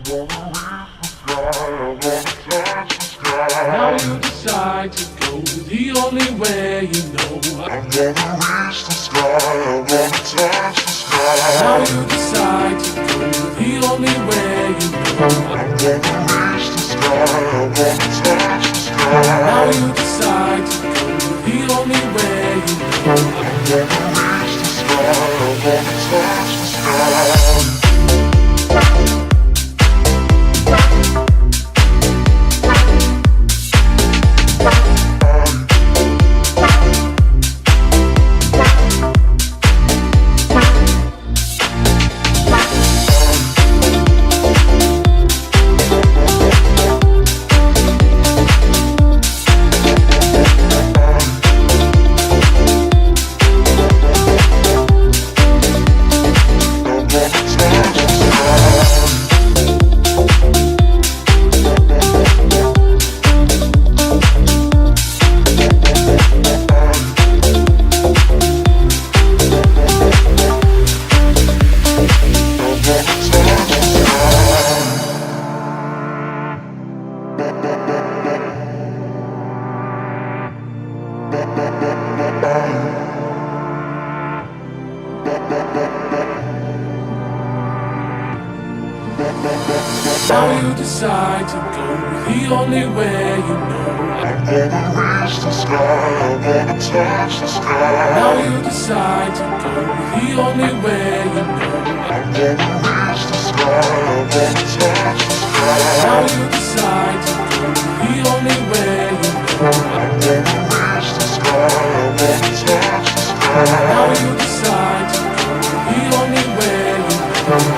Now you decide to go the only way you know. I'm gonna reach the sky, I'm gonna touch the sky. Now you decide to go the only way you know. I'm gonna reach the sky, I'm gonna touch the sky. Now you decide to go the only way you know. I'm gonna reach the sky, I'm gonna touch the sky. Now you decide to go the only way you know. I'm gonna reach the sky, I'm gonna touch the sky. Now you decide to go the only way you know. I'm gonna reach the sky, I'm gonna touch the sky. Now you decide to go the only way you know. I'm gonna reach the sky, I'm gonna touch the sky. Now you decide to go the only way you know.